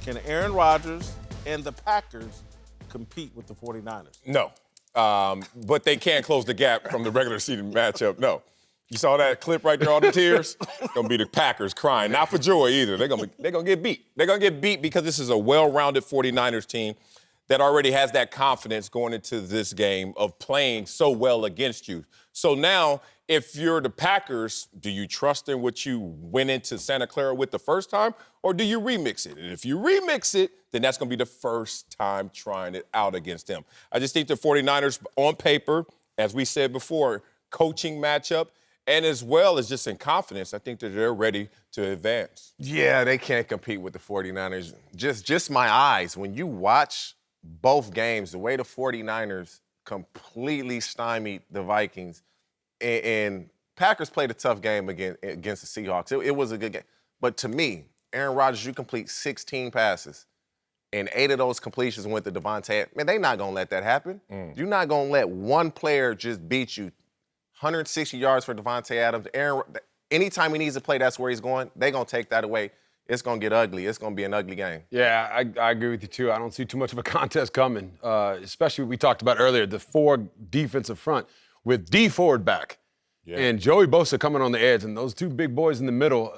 can Aaron Rodgers and the Packers compete with the 49ers? No. But they can't close the gap from the regular season matchup. No. You saw that clip right there, all the tears? It's going to be the Packers crying. Not for joy either. They're going to get beat. They're going to get beat because this is a well-rounded 49ers team that already has that confidence going into this game of playing so well against you. So now, if you're the Packers, do you trust in what you went into Santa Clara with the first time, or do you remix it? And if you remix it, then that's going to be the first time trying it out against them. I just think the 49ers, on paper, as we said before, coaching matchup, and as well as just in confidence, I think that they're ready to advance. Yeah, they can't compete with the 49ers. Just my eyes. When you watch both games, the way the 49ers completely stymied the Vikings, and Packers played a tough game against the Seahawks. It was a good game. But to me, Aaron Rodgers, you complete 16 passes, and 8 of those completions went to Devontae. Man, they're not going to let that happen. You're not going to let one player just beat you. 160 yards for Devontae Adams. Anytime he needs to play, that's where he's going. They're going to take that away. It's going to get ugly. It's going to be an ugly game. Yeah, I agree with you, too. I don't see too much of a contest coming, especially what we talked about earlier, the 4 defensive front with D Ford back and Joey Bosa coming on the edge and those 2 big boys in the middle.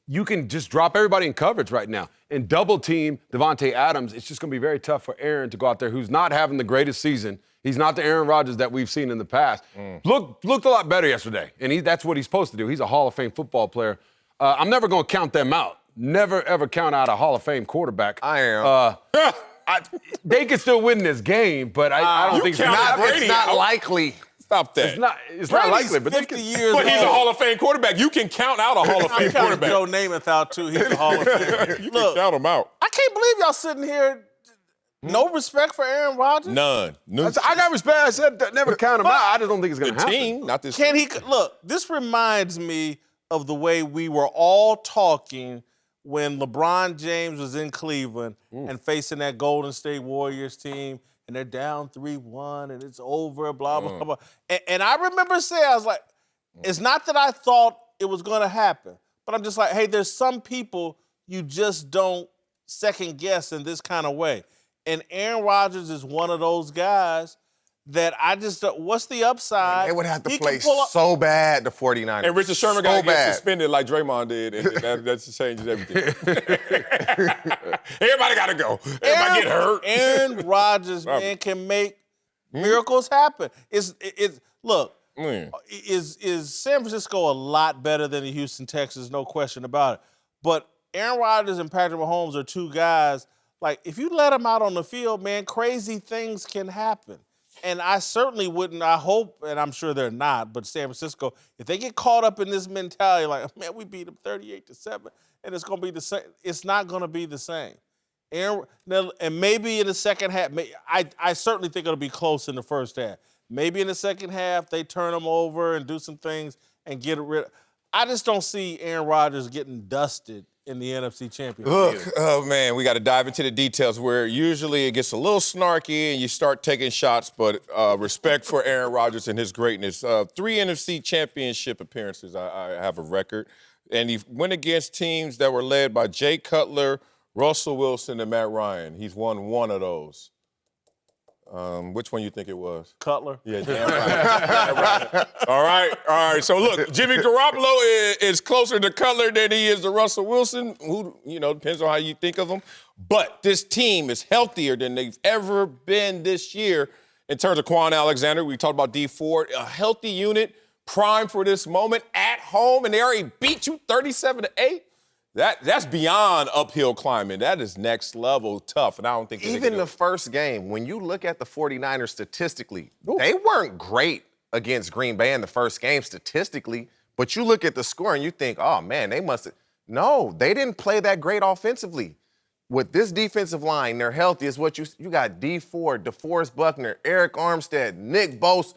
You can just drop everybody in coverage right now and double team Devontae Adams. It's just going to be very tough for Aaron to go out there who's not having the greatest season. He's not the Aaron Rodgers that we've seen in the past. Looked a lot better yesterday, and that's what he's supposed to do. He's a Hall of Fame football player. I'm never going to count them out. Never, ever count out a Hall of Fame quarterback. I am. They can still win this game, but I don't think it's not likely. Stop that. It's not likely, but 50 years But he's a old. Hall of Fame quarterback. You can count out a Hall of Fame quarterback. Joe Namath out, too. He's a Hall of Fame. You can count him out. I can't believe y'all sitting here. No respect for Aaron Rodgers? None. I got respect. I said never count him out. I just don't think it's going to happen. Team, not this Can he look? This reminds me of the way we were all talking when LeBron James was in Cleveland and facing that Golden State Warriors team, and they're down 3-1, and it's over, blah, blah, blah. And I remember saying, I was like, it's not that I thought it was going to happen, but I'm just like, hey, there's some people you just don't second guess in this kind of way. And Aaron Rodgers is one of those guys that I just don't, what's the upside? They would have to play so bad, the 49ers. And Richard Sherman got to get suspended like Draymond did, and that just changes everything. Everybody got to go. Everybody get hurt. Aaron Rodgers, man, can make miracles happen. Look, is San Francisco a lot better than the Houston Texans? No question about it. But Aaron Rodgers and Patrick Mahomes are 2 guys, like, if you let them out on the field, man, crazy things can happen. And I certainly wouldn't, I hope, and I'm sure they're not, but San Francisco, if they get caught up in this mentality, like, man, we beat them 38-7, and it's going to be the same, it's not going to be the same. And maybe in the second half, I certainly think it'll be close in the first half. Maybe in the second half, they turn them over and do some things and get rid of. I just don't see Aaron Rodgers getting dusted in the NFC Championship. Look, oh, man, we got to dive into the details where usually it gets a little snarky and you start taking shots, but respect for Aaron Rodgers and his greatness. 3 NFC Championship appearances, I have a record. And he went against teams that were led by Jay Cutler, Russell Wilson, and Matt Ryan. He's won 1 of those. Which one you think it was? Cutler. Yeah, damn right. All right. So look, Jimmy Garoppolo is closer to Cutler than he is to Russell Wilson. Who, depends on how you think of him. But this team is healthier than they've ever been this year in terms of Quan Alexander. We talked about D Ford, a healthy unit, primed for this moment at home, and they already beat you 37-8. That's beyond uphill climbing. That is next level tough, and I don't think even the first game, when you look at the 49ers statistically, they weren't great against Green Bay in the first game statistically, but you look at the score and you think, oh, man, they must have. No, they didn't play that great offensively. With this defensive line, they're healthy. Is what you got D Ford, DeForest Buckner, Eric Armstead, Nick Bosa.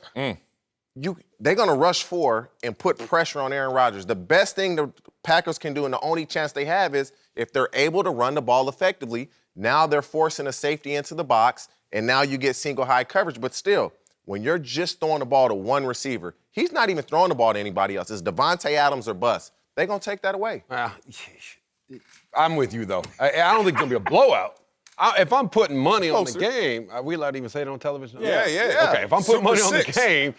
They're going to rush 4 and put pressure on Aaron Rodgers. The best thing the Packers can do, and the only chance they have, is if they're able to run the ball effectively. Now they're forcing a safety into the box, and now you get single high coverage. But still, when you're just throwing the ball to one receiver, he's not even throwing the ball to anybody else. It's Devontae Adams or bust. They're going to take that away. I'm with you, though. I don't think it's going to be a blowout. If I'm putting money on the game, are we allowed to even say it on television? Yeah. Okay, if I'm putting money on the game,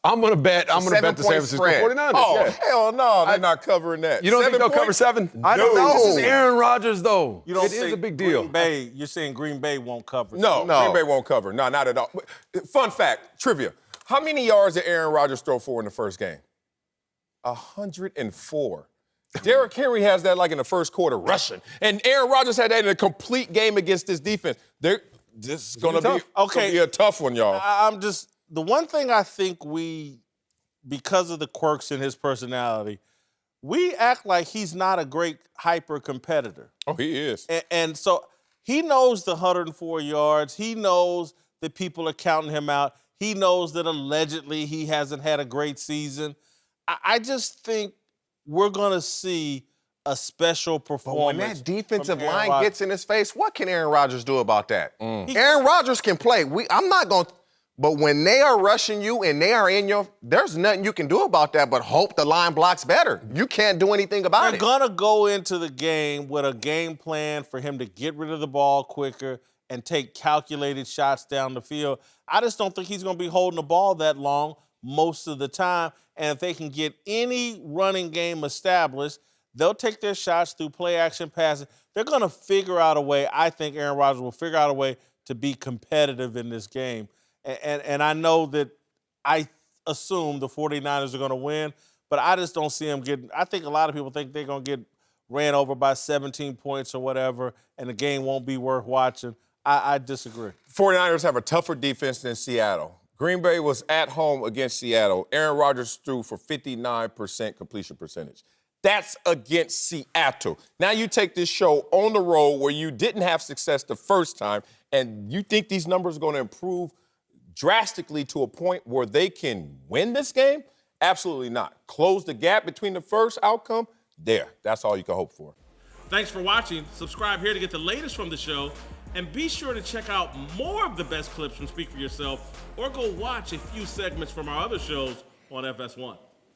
I'm going to bet the San Francisco 49ers. Oh, hell no, they're not covering that. You don't think they'll cover 7? I don't know. This is Aaron Rodgers, though. You don't it is a big deal. Green Bay, you're saying Green Bay won't cover? No, Green Bay won't cover. No, not at all. Fun fact, trivia. How many yards did Aaron Rodgers throw for in the first game? 104. Derrick Henry has that like in the first quarter rushing. And Aaron Rodgers had that in a complete game against this defense. This is going to be a tough one, y'all. The one thing I think because of the quirks in his personality, we act like he's not a great hyper competitor. Oh, he is. And so he knows the 104 yards. He knows that people are counting him out. He knows that allegedly he hasn't had a great season. I just think we're going to see a special performance. But when that defensive line gets in his face, what can Aaron Rodgers do about that? Aaron Rodgers can play. I'm not going to. But when they are rushing you and they are in there's nothing you can do about that but hope the line blocks better. You can't do anything about it. They're going to go into the game with a game plan for him to get rid of the ball quicker and take calculated shots down the field. I just don't think he's going to be holding the ball that long most of the time. And if they can get any running game established, they'll take their shots through play-action passing. They're going to figure out a way. I think Aaron Rodgers will figure out a way to be competitive in this game. And I know that I assume the 49ers are going to win, but I just don't see them getting – I think a lot of people think they're going to get ran over by 17 points or whatever, and the game won't be worth watching. I disagree. 49ers have a tougher defense than Seattle. Green Bay was at home against Seattle. Aaron Rodgers threw for 59% completion percentage. That's against Seattle. Now you take this show on the road where you didn't have success the first time, and you think these numbers are going to improve drastically to a point where they can win this game? Absolutely not. Close the gap between the first outcome? That's all you can hope for. Thanks for watching. Subscribe here to get the latest from the show. And be sure to check out more of the best clips from Speak For Yourself or go watch a few segments from our other shows on FS1.